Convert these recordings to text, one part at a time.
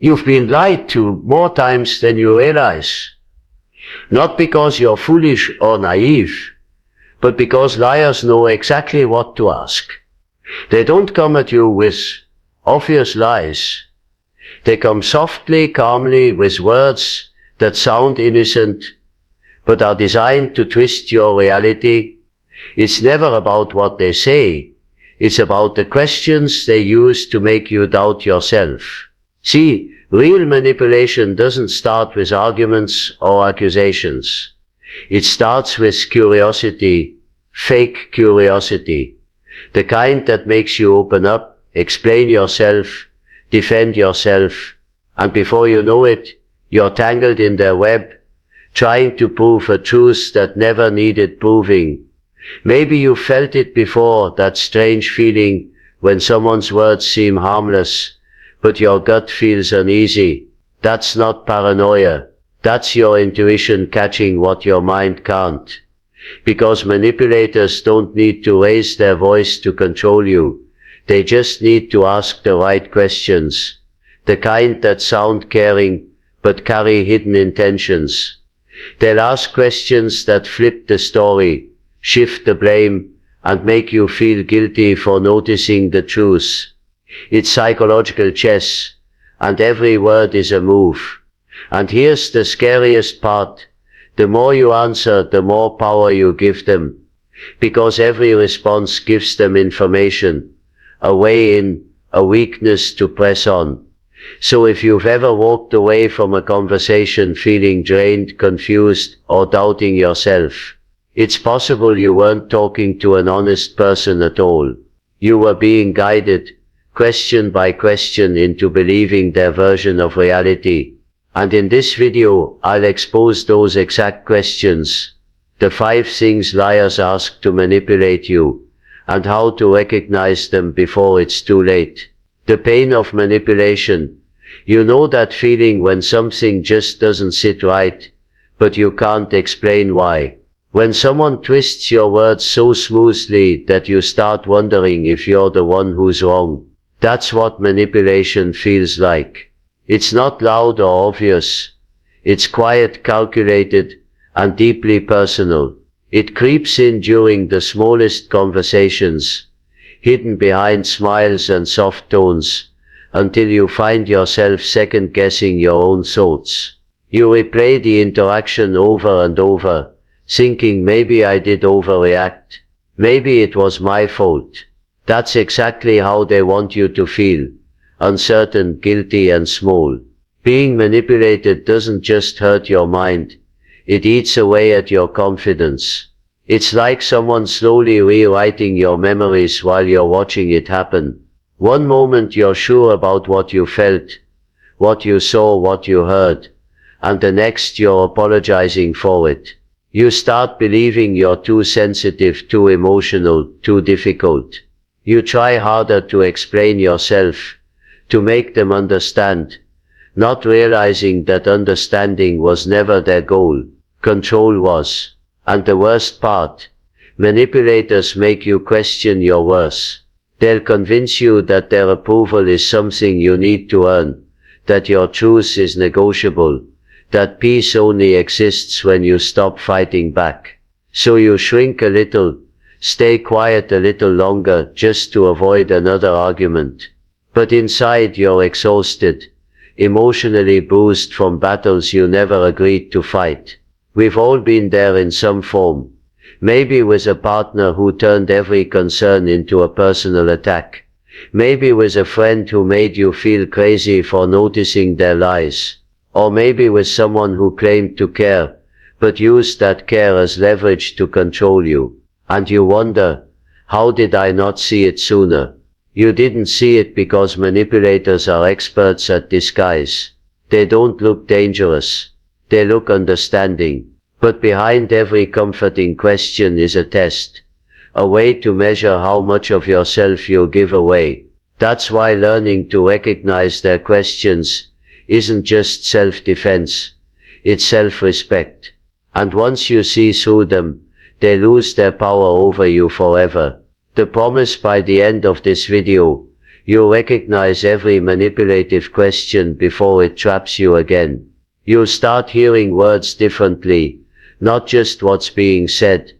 You've been lied to more times than you realize. Not because you're foolish or naive, but because liars know exactly what to ask. They don't come at you with obvious lies. They come softly, calmly, with words that sound innocent, but are designed to twist your reality. It's never about what they say. It's about the questions they use to make you doubt yourself. See, real manipulation doesn't start with arguments or accusations. It starts with curiosity, fake curiosity, the kind that makes you open up, explain yourself, defend yourself, and before you know it, you're tangled in their web, trying to prove a truth that never needed proving. Maybe you felt it before, that strange feeling when someone's words seem harmless, but your gut feels uneasy. That's not paranoia. That's your intuition catching what your mind can't. Because manipulators don't need to raise their voice to control you. They just need to ask the right questions. The kind that sound caring, but carry hidden intentions. They'll ask questions that flip the story, shift the blame, and make you feel guilty for noticing the truth. It's psychological chess, and every word is a move. And here's the scariest part. The more you answer, the more power you give them. Because every response gives them information, a way in, a weakness to press on. So if you've ever walked away from a conversation feeling drained, confused, or doubting yourself, it's possible you weren't talking to an honest person at all. You were being guided, question by question, into believing their version of reality. And in this video, I'll expose those exact questions, the 5 things liars ask to manipulate you, and how to recognize them before it's too late. The pain of manipulation. You know that feeling when something just doesn't sit right, but you can't explain why. When someone twists your words so smoothly that you start wondering if you're the one who's wrong. That's what manipulation feels like. It's not loud or obvious. It's quiet, calculated, and deeply personal. It creeps in during the smallest conversations, hidden behind smiles and soft tones, until you find yourself second-guessing your own thoughts. You replay the interaction over and over, thinking maybe I did overreact. Maybe it was my fault. That's exactly how they want you to feel. Uncertain, guilty, and small. Being manipulated doesn't just hurt your mind. It eats away at your confidence. It's like someone slowly rewriting your memories while you're watching it happen. One moment you're sure about what you felt, what you saw, what you heard, and the next you're apologizing for it. You start believing you're too sensitive, too emotional, too difficult. You try harder to explain yourself, to make them understand, not realizing that understanding was never their goal. Control was. And the worst part, manipulators make you question your worth. They'll convince you that their approval is something you need to earn, that your truth is negotiable, that peace only exists when you stop fighting back. So you shrink a little, stay quiet a little longer just to avoid another argument. But inside you're exhausted, emotionally bruised from battles you never agreed to fight. We've all been there in some form. Maybe with a partner who turned every concern into a personal attack. Maybe with a friend who made you feel crazy for noticing their lies. Or maybe with someone who claimed to care, but used that care as leverage to control you. And you wonder, how did I not see it sooner? You didn't see it because manipulators are experts at disguise. They don't look dangerous. They look understanding. But behind every comforting question is a test. A way to measure how much of yourself you'll give away. That's why learning to recognize their questions isn't just self-defense. It's self-respect. And once you see through them, they lose their power over you forever. The promise by the end of this video, You recognize every manipulative question before it traps you again. You start hearing words differently, not just what's being said,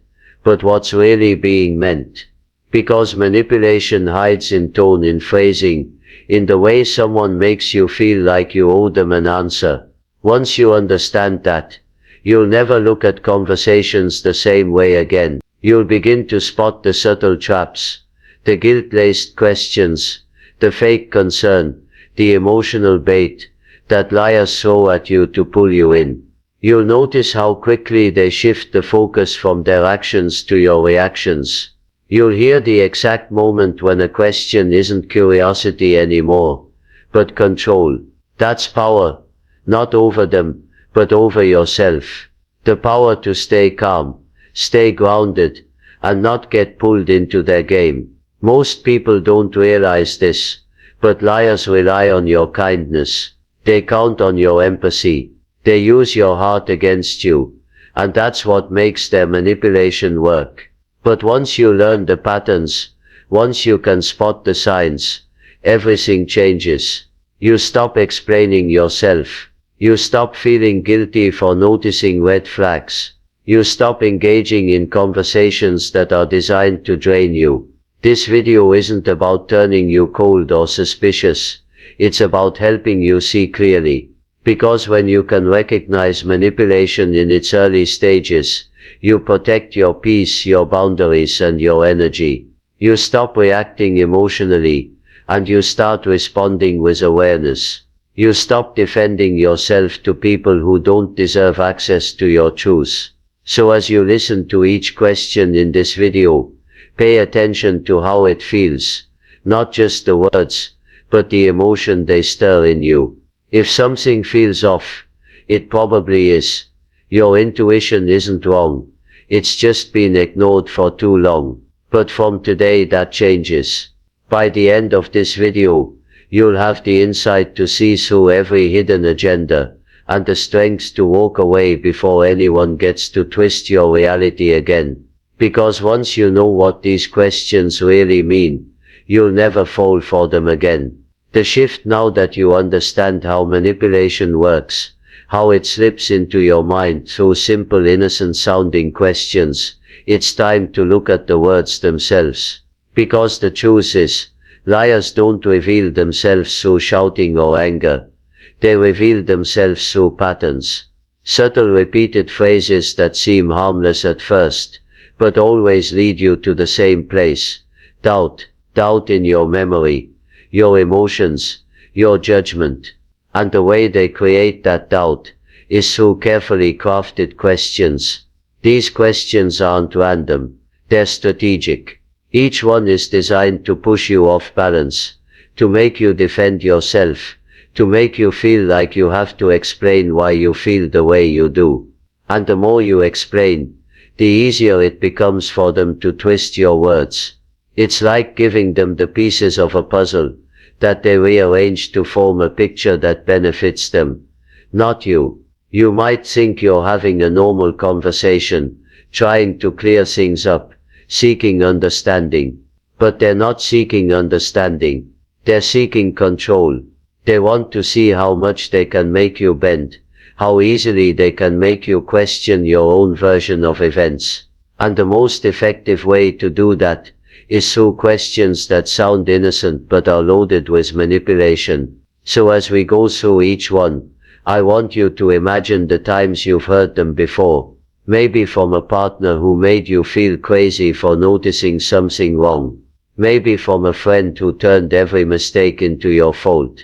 but what's really being meant. Because manipulation hides in tone, in phrasing, in the way someone makes you feel like you owe them an answer. Once you understand that, you'll never look at conversations the same way again. You'll begin to spot the subtle traps, the guilt-laced questions, the fake concern, the emotional bait that liars throw at you to pull you in. You'll notice how quickly they shift the focus from their actions to your reactions. You'll hear the exact moment when a question isn't curiosity anymore, but control. That's power, not over them, but over yourself. The power to stay calm, stay grounded, and not get pulled into their game. Most people don't realize this, but liars rely on your kindness. They count on your empathy. They use your heart against you, and that's what makes their manipulation work. But once you learn the patterns, once you can spot the signs, everything changes. You stop explaining yourself. You stop feeling guilty for noticing red flags. You stop engaging in conversations that are designed to drain you. This video isn't about turning you cold or suspicious. It's about helping you see clearly. Because when you can recognize manipulation in its early stages, you protect your peace, your boundaries, and your energy. You stop reacting emotionally, and you start responding with awareness. You stop defending yourself to people who don't deserve access to your truth. So as you listen to each question in this video, pay attention to how it feels, not just the words, but the emotion they stir in you. If something feels off, it probably is. Your intuition isn't wrong. It's just been ignored for too long. But from today that changes. By the end of this video, you'll have the insight to see through every hidden agenda, and the strength to walk away before anyone gets to twist your reality again. Because once you know what these questions really mean, you'll never fall for them again. The shift now that you understand how manipulation works, how it slips into your mind through simple innocent-sounding questions, it's time to look at the words themselves. Because the truth is, liars don't reveal themselves through shouting or anger. They reveal themselves through patterns. Subtle repeated phrases that seem harmless at first, but always lead you to the same place. Doubt. Doubt in your memory, your emotions, your judgment. And the way they create that doubt is through carefully crafted questions. These questions aren't random. They're strategic. Each one is designed to push you off balance, to make you defend yourself, to make you feel like you have to explain why you feel the way you do. And the more you explain, the easier it becomes for them to twist your words. It's like giving them the pieces of a puzzle that they rearrange to form a picture that benefits them, not you. You might think you're having a normal conversation, trying to clear things up, seeking understanding. But they're not seeking understanding. They're seeking control. They want to see how much they can make you bend, how easily they can make you question your own version of events. And the most effective way to do that is through questions that sound innocent but are loaded with manipulation. So as we go through each one, I want you to imagine the times you've heard them before. Maybe from a partner who made you feel crazy for noticing something wrong. Maybe from a friend who turned every mistake into your fault.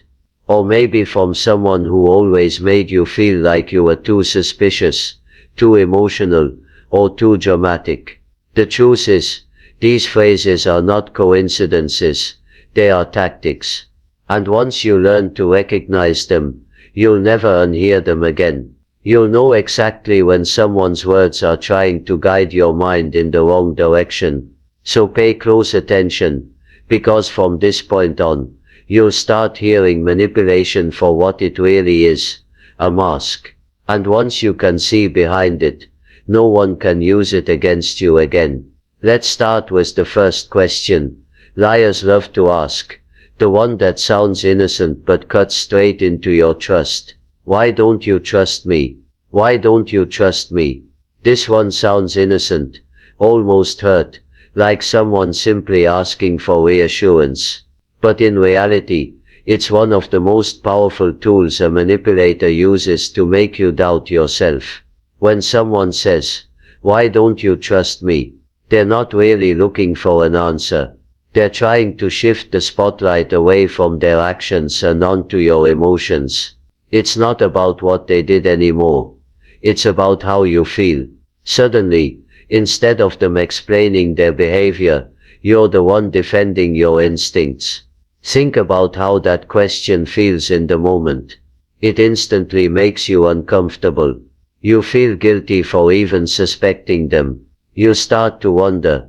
Or maybe from someone who always made you feel like you were too suspicious, too emotional, or too dramatic. The truth is, these phrases are not coincidences, they are tactics. And once you learn to recognize them, you'll never unhear them again. You'll know exactly when someone's words are trying to guide your mind in the wrong direction. So pay close attention, because from this point on, you'll start hearing manipulation for what it really is, a mask. And once you can see behind it, no one can use it against you again. Let's start with the first question. Liars love to ask, The one that sounds innocent but cuts straight into your trust. Why don't you trust me? Why don't you trust me? This one sounds innocent, almost hurt, like someone simply asking for reassurance. But in reality, it's one of the most powerful tools a manipulator uses to make you doubt yourself. When someone says, "Why don't you trust me?" they're not really looking for an answer. They're trying to shift the spotlight away from their actions and onto your emotions. It's not about what they did anymore. It's about how you feel. Suddenly, instead of them explaining their behavior, you're the one defending your instincts. Think about how that question feels in the moment. It instantly makes you uncomfortable. You feel guilty for even suspecting them. You start to wonder,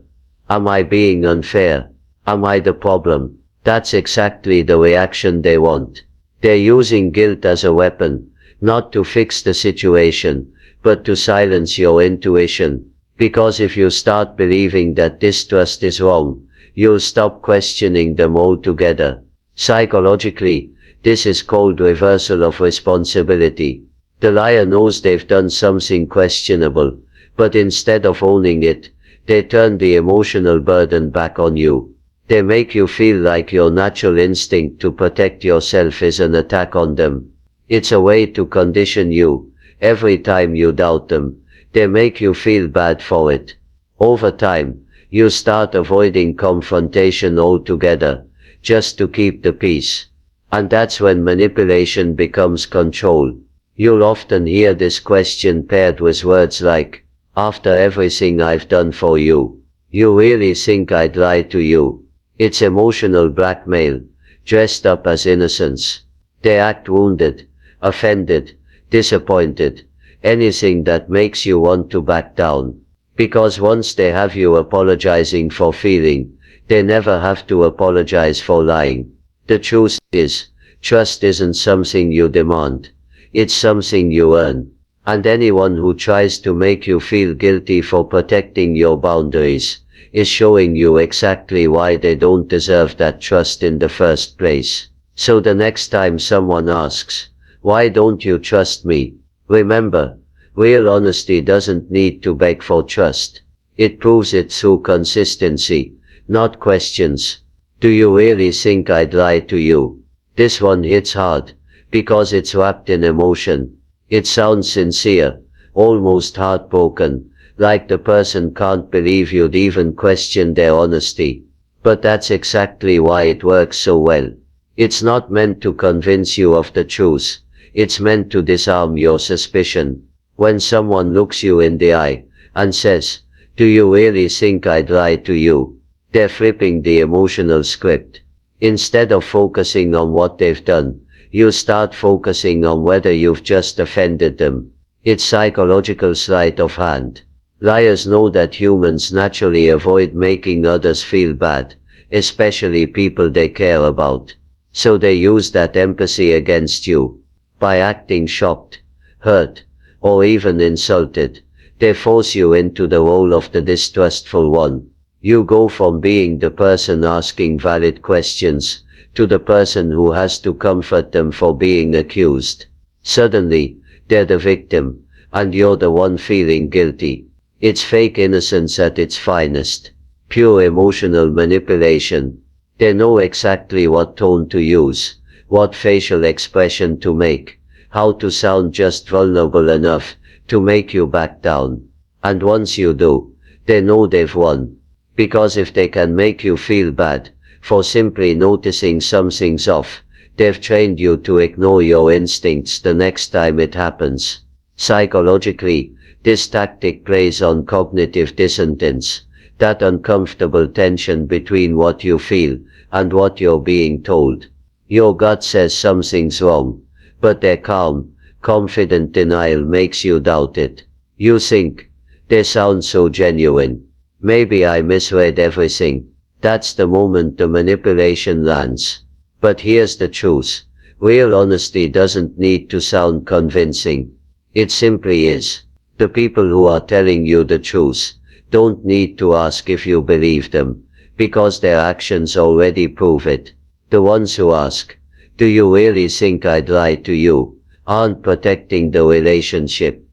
am I being unfair? Am I the problem? That's exactly the reaction they want. They're using guilt as a weapon, not to fix the situation, but to silence your intuition. Because if you start believing that distrust is wrong, you'll stop questioning them altogether. Psychologically, this is called reversal of responsibility. The liar knows they've done something questionable, but instead of owning it, they turn the emotional burden back on you. They make you feel like your natural instinct to protect yourself is an attack on them. It's a way to condition you. Every time you doubt them, they make you feel bad for it. Over time, you start avoiding confrontation altogether, just to keep the peace. And that's when manipulation becomes control. You'll often hear this question paired with words like, "After everything I've done for you, you really think I'd lie to you?" It's emotional blackmail, dressed up as innocence. They act wounded, offended, disappointed, anything that makes you want to back down. Because once they have you apologizing for feeling, they never have to apologize for lying. The truth is, trust isn't something you demand. It's something you earn. And anyone who tries to make you feel guilty for protecting your boundaries is showing you exactly why they don't deserve that trust in the first place. So the next time someone asks, "Why don't you trust me?" remember, real honesty doesn't need to beg for trust. It proves it through consistency, not questions. "Do you really think I'd lie to you?" This one hits hard, because it's wrapped in emotion. It sounds sincere, almost heartbroken, like the person can't believe you'd even question their honesty. But that's exactly why it works so well. It's not meant to convince you of the truth. It's meant to disarm your suspicion. When someone looks you in the eye and says, "Do you really think I'd lie to you?" they're flipping the emotional script. Instead of focusing on what they've done, you start focusing on whether you've just offended them. It's psychological sleight of hand. Liars know that humans naturally avoid making others feel bad, especially people they care about. So they use that empathy against you. By acting shocked, hurt, or even insulted, they force you into the role of the distrustful one. You go from being the person asking valid questions to the person who has to comfort them for being accused. Suddenly, they're the victim, and you're the one feeling guilty. It's fake innocence at its finest. Pure emotional manipulation. They know exactly what tone to use, what facial expression to make, how to sound just vulnerable enough to make you back down. And once you do, they know they've won. Because if they can make you feel bad for simply noticing something's off, they've trained you to ignore your instincts the next time it happens. Psychologically, this tactic plays on cognitive dissonance, that uncomfortable tension between what you feel and what you're being told. Your gut says something's wrong, but their calm, confident denial makes you doubt it. You think, they sound so genuine. Maybe I misread everything. That's the moment the manipulation lands. But here's the truth. Real honesty doesn't need to sound convincing. It simply is. The people who are telling you the truth don't need to ask if you believe them, because their actions already prove it. The ones who ask, "Do you really think I'd lie to you?" aren't protecting the relationship.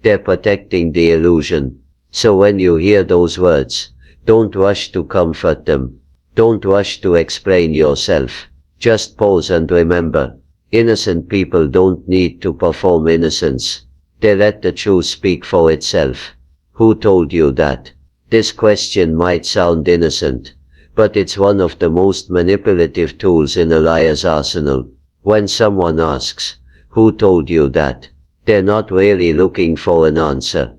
They're protecting the illusion. So when you hear those words, don't rush to comfort them. Don't rush to explain yourself. Just pause and remember, innocent people don't need to perform innocence. They let the truth speak for itself. Who told you that? This question might sound innocent, but it's one of the most manipulative tools in a liar's arsenal. When someone asks, "Who told you that?" they're not really looking for an answer.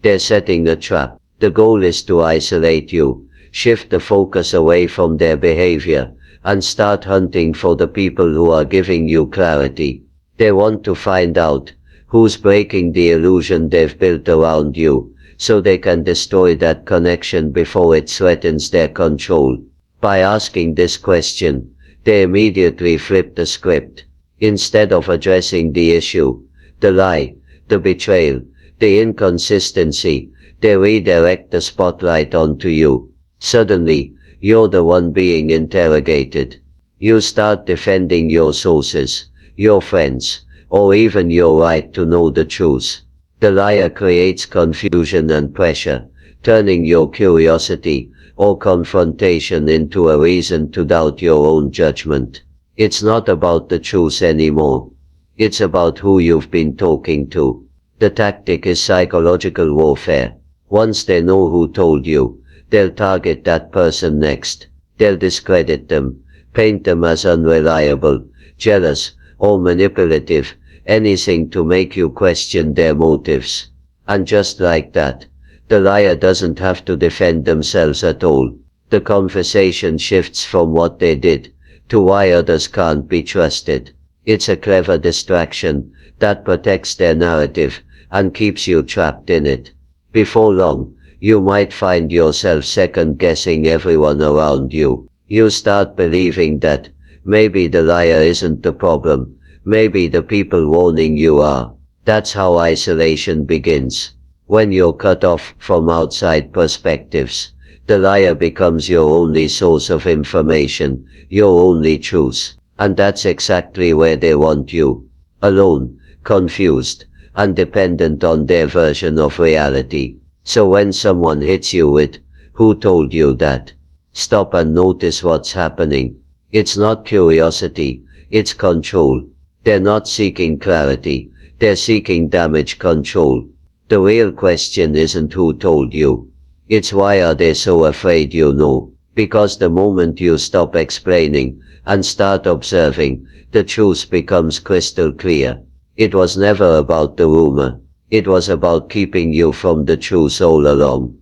They're setting a trap. The goal is to isolate you, shift the focus away from their behavior, and start hunting for the people who are giving you clarity. They want to find out who's breaking the illusion they've built around you, so they can destroy that connection before it threatens their control. By asking this question, they immediately flip the script. Instead of addressing the issue, the lie, the betrayal, the inconsistency, they redirect the spotlight onto you. Suddenly, you're the one being interrogated. You start defending your sources, your friends, or even your right to know the truth. The liar creates confusion and pressure, turning your curiosity or confrontation into a reason to doubt your own judgment. It's not about the truth anymore. It's about who you've been talking to. The tactic is psychological warfare. Once they know who told you, they'll target that person next. They'll discredit them, paint them as unreliable, jealous, or manipulative, anything to make you question their motives. And just like that, the liar doesn't have to defend themselves at all. The conversation shifts from what they did to why others can't be trusted. It's a clever distraction that protects their narrative and keeps you trapped in it. Before long, you might find yourself second-guessing everyone around you. You start believing that maybe the liar isn't the problem, maybe the people warning you are. That's how isolation begins. When you're cut off from outside perspectives, the liar becomes your only source of information, your only truth. And that's exactly where they want you. Alone, confused, and dependent on their version of reality. So when someone hits you with, "Who told you that?" stop and notice what's happening. It's not curiosity, it's control. They're not seeking clarity, they're seeking damage control. The real question isn't who told you. It's why are they so afraid you know. Because the moment you stop explaining and start observing, the truth becomes crystal clear. It was never about the rumor. It was about keeping you from the truth all along.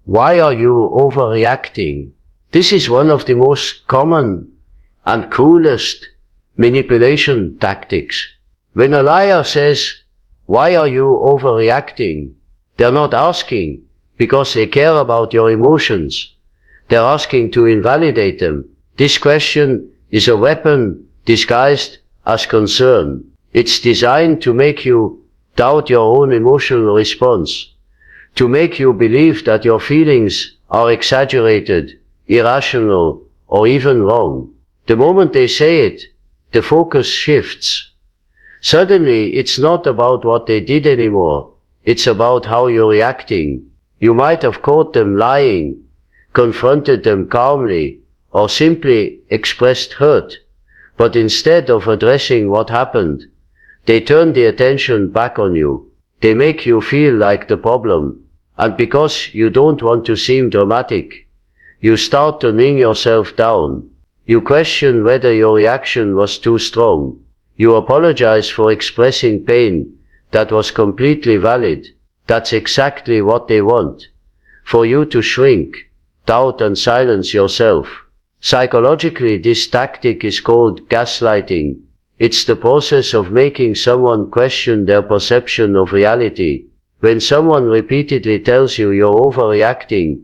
Why are you overreacting? This is one of the most common and cruelest manipulation tactics. When a liar says, "Why are you overreacting?" they're not asking because they care about your emotions. They're asking to invalidate them. This question is a weapon disguised as concern. It's designed to make you doubt your own emotional response, to make you believe that your feelings are exaggerated, irrational, or even wrong. The moment they say it, the focus shifts. Suddenly, it's not about what they did anymore. It's about how you're reacting. You might have caught them lying, confronted them calmly, or simply expressed hurt. But instead of addressing what happened, they turn the attention back on you. They make you feel like the problem. And because you don't want to seem dramatic, you start to bring yourself down. You question whether your reaction was too strong. You apologize for expressing pain that was completely valid. That's exactly what they want. For you to shrink, doubt and silence yourself. Psychologically, this tactic is called gaslighting. It's the process of making someone question their perception of reality. When someone repeatedly tells you you're overreacting,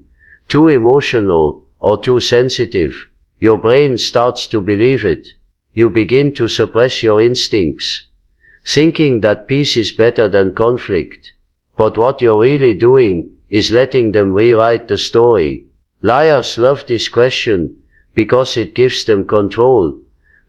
too emotional, or too sensitive, your brain starts to believe it. You begin to suppress your instincts, thinking that peace is better than conflict. But what you're really doing is letting them rewrite the story. Liars love this question because it gives them control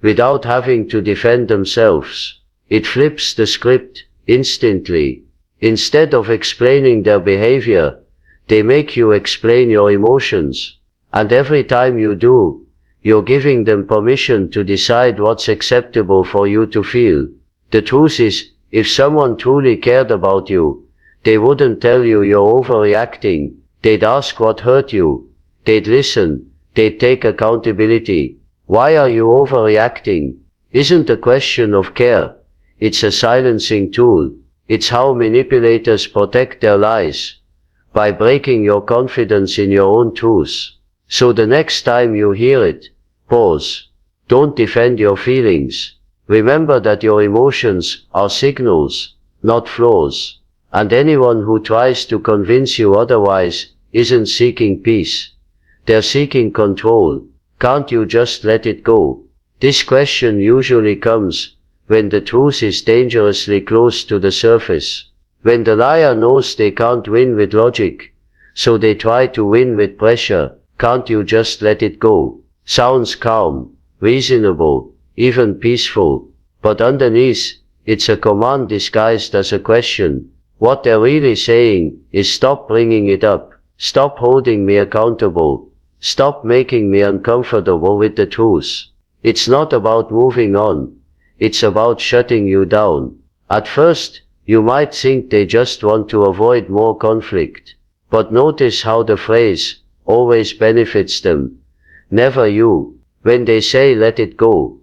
without having to defend themselves. It flips the script instantly. Instead of explaining their behavior, they make you explain your emotions. And every time you do, you're giving them permission to decide what's acceptable for you to feel. The truth is, if someone truly cared about you, they wouldn't tell you you're overreacting. They'd ask what hurt you. They'd listen. They'd take accountability. Why are you overreacting? Isn't a question of care. It's a silencing tool. It's how manipulators protect their lies. By breaking your confidence in your own truth. So the next time you hear it, pause. Don't defend your feelings. Remember that your emotions are signals, not flaws. And anyone who tries to convince you otherwise isn't seeking peace. They're seeking control. Can't you just let it go? This question usually comes when the truth is dangerously close to the surface. When the liar knows they can't win with logic, so they try to win with pressure. Can't you just let it go? Sounds calm, reasonable, even peaceful. But underneath, it's a command disguised as a question. What they're really saying is stop bringing it up. Stop holding me accountable. Stop making me uncomfortable with the truth. It's not about moving on. It's about shutting you down. At first, you might think they just want to avoid more conflict. But notice how the phrase always benefits them. Never you. When they say let it go,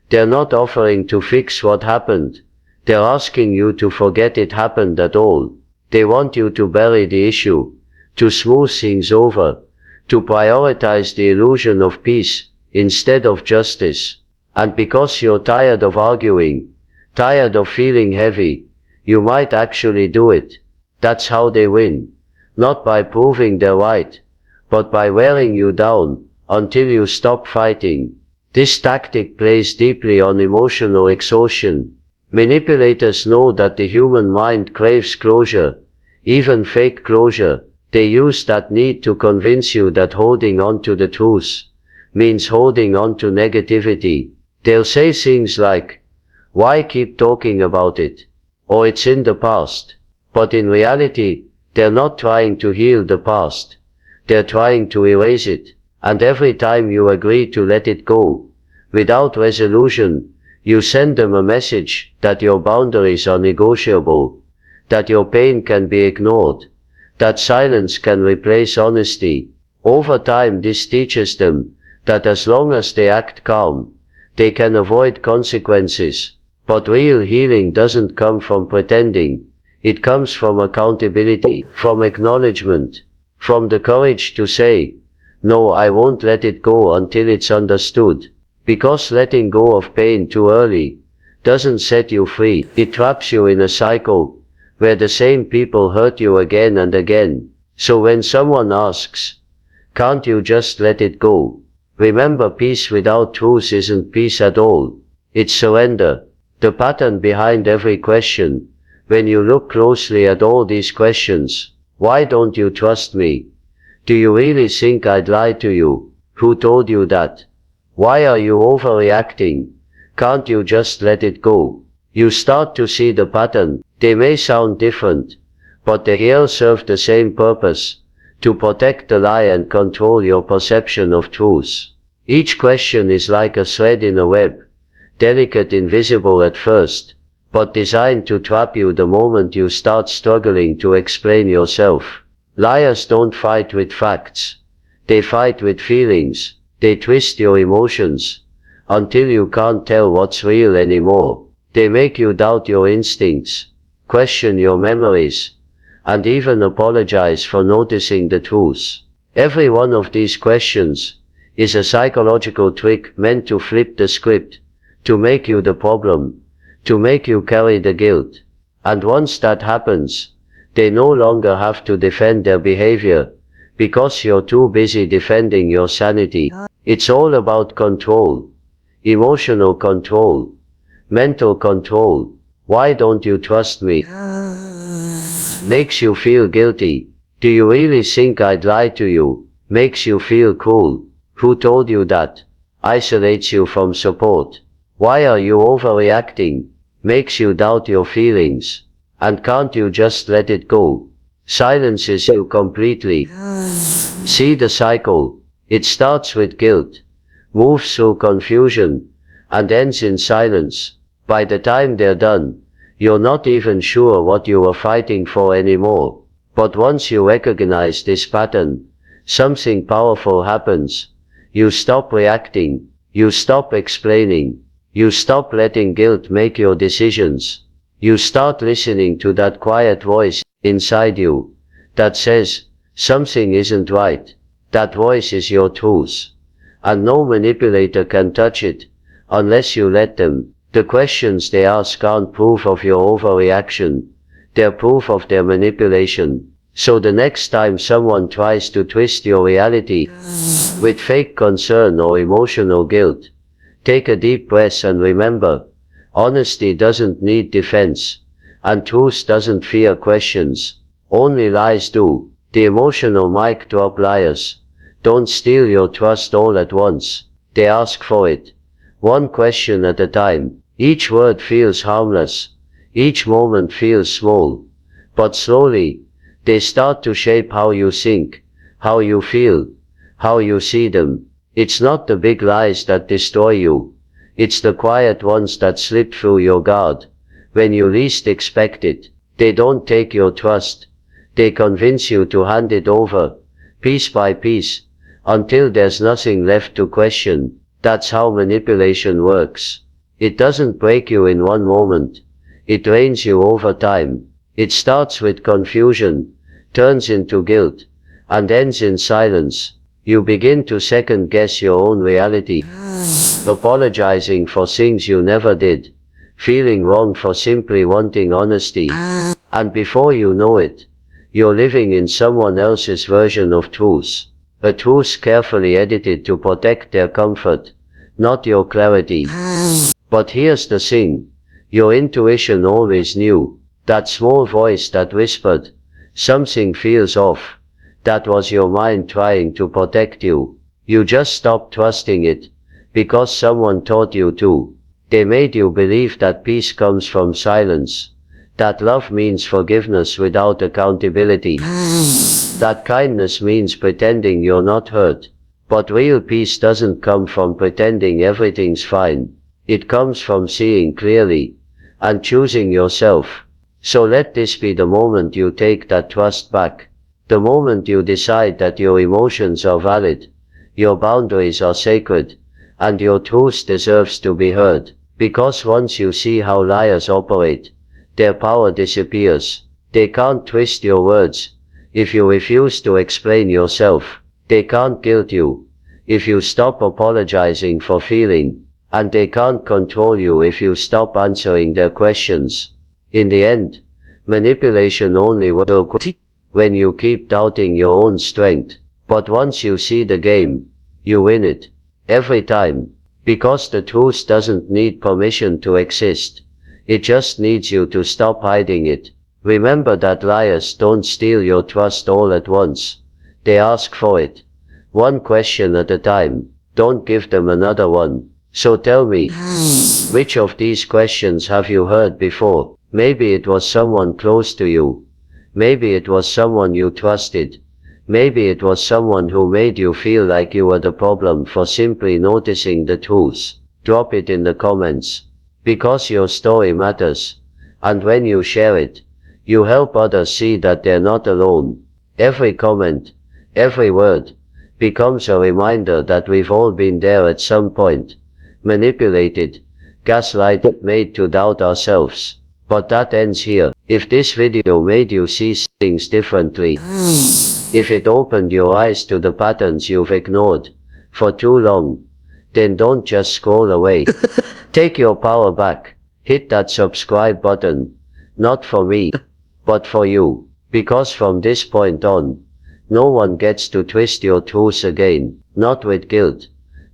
they're not offering to fix what happened. They're asking you to forget it happened at all. They want you to bury the issue, to smooth things over, to prioritize the illusion of peace instead of justice. And because you're tired of arguing, tired of feeling heavy, you might actually do it. That's how they win. Not by proving they're right, but by wearing you down until you stop fighting. This tactic plays deeply on emotional exhaustion. Manipulators know that the human mind craves closure, even fake closure. They use that need to convince you that holding on to the truth means holding on to negativity. They'll say things like, why keep talking about it? Or it's in the past. But in reality, they're not trying to heal the past. They're trying to erase it. And every time you agree to let it go, without resolution, you send them a message that your boundaries are negotiable, that your pain can be ignored, that silence can replace honesty. Over time, this teaches them that as long as they act calm, they can avoid consequences. But real healing doesn't come from pretending. It comes from accountability, from acknowledgement, from the courage to say, no, I won't let it go until it's understood. Because letting go of pain too early doesn't set you free. It traps you in a cycle where the same people hurt you again and again. So when someone asks, can't you just let it go? Remember, peace without truth isn't peace at all. It's surrender. The pattern behind every question. When you look closely at all these questions, why don't you trust me? Do you really think I'd lie to you? Who told you that? Why are you overreacting? Can't you just let it go? You start to see the pattern. They may sound different, but they all serve the same purpose, to protect the lie and control your perception of truth. Each question is like a thread in a web, delicate, invisible at first, but designed to trap you the moment you start struggling to explain yourself. Liars don't fight with facts. They fight with feelings. They twist your emotions until you can't tell what's real anymore. They make you doubt your instincts, question your memories, and even apologize for noticing the truth. Every one of these questions is a psychological trick meant to flip the script, to make you the problem, to make you carry the guilt. And once that happens, they no longer have to defend their behavior, because you're too busy defending your sanity. It's all about control. Emotional control. Mental control. Why don't you trust me? Makes you feel guilty. Do you really think I'd lie to you? Makes you feel cool. Who told you that? isolates you from support. Why are you overreacting? Makes you doubt your feelings. And can't you just let it go? Silences you completely. See the cycle. It starts with guilt, moves through confusion, and ends in silence. By the time they're done, you're not even sure what you were fighting for anymore. But once you recognize this pattern, something powerful happens. You stop reacting. You stop explaining. You stop letting guilt make your decisions. You start listening to that quiet voice inside you that says, something isn't right. That voice is your truth. And no manipulator can touch it unless you let them. The questions they ask aren't proof of your overreaction. They're proof of their manipulation. So the next time someone tries to twist your reality with fake concern or emotional guilt, take a deep breath and remember, honesty doesn't need defense, and truth doesn't fear questions. Only lies do. The emotional mic drop liars don't steal your trust all at once. They ask for it, one question at a time. Each word feels harmless. Each moment feels small. But slowly, they start to shape how you think, how you feel, how you see them. It's not the big lies that destroy you. It's the quiet ones that slip through your guard when you least expect it. They don't take your trust. They convince you to hand it over, piece by piece, until there's nothing left to question. That's how manipulation works. It doesn't break you in one moment. It drains you over time. It starts with confusion, turns into guilt, and ends in silence. You begin to second guess your own reality, apologizing for things you never did, feeling wrong for simply wanting honesty, and before you know it, you're living in someone else's version of truth, a truth carefully edited to protect their comfort, not your clarity. But here's the thing, your intuition always knew, that small voice that whispered, something feels off. That was your mind trying to protect you. You just stopped trusting it, because someone taught you to. They made you believe that peace comes from silence, that love means forgiveness without accountability, that kindness means pretending you're not hurt. But real peace doesn't come from pretending everything's fine. It comes from seeing clearly and choosing yourself. So let this be the moment you take that trust back. The moment you decide that your emotions are valid, your boundaries are sacred, and your truth deserves to be heard. Because once you see how liars operate, their power disappears. They can't twist your words if you refuse to explain yourself. They can't guilt you if you stop apologizing for feeling, and they can't control you if you stop answering their questions. In the end, manipulation only works when you keep doubting your own strength. But once you see the game, you win it. Every time. Because the truth doesn't need permission to exist. It just needs you to stop hiding it. Remember that liars don't steal your trust all at once. They ask for it, one question at a time. Don't give them another one. So tell me, which of these questions have you heard before? Maybe it was someone close to you. Maybe it was someone you trusted. Maybe it was someone who made you feel like you were the problem for simply noticing the truth. Drop it in the comments. Because your story matters. And when you share it, you help others see that they're not alone. Every comment, every word, becomes a reminder that we've all been there at some point. Manipulated, gaslighted, made to doubt ourselves. But that ends here. If this video made you see things differently, if it opened your eyes to the patterns you've ignored for too long, then don't just scroll away. Take your power back. Hit that subscribe button. Not for me, but for you. Because from this point on, no one gets to twist your truth again. Not with guilt.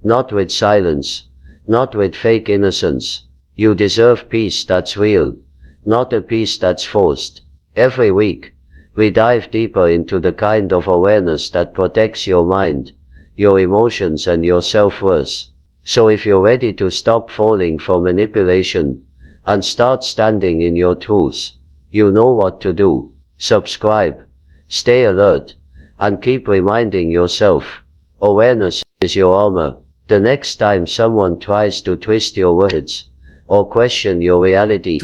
Not with silence. Not with fake innocence. You deserve peace that's real, not a peace that's forced. Every week, we dive deeper into the kind of awareness that protects your mind, your emotions and your self-worth. So if you're ready to stop falling for manipulation and start standing in your truth, you know what to do. Subscribe, stay alert, and keep reminding yourself, awareness is your armor. The next time someone tries to twist your words or question your reality,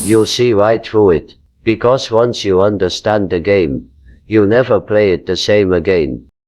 you'll see right through it. Because once you understand the game, you never play it the same again.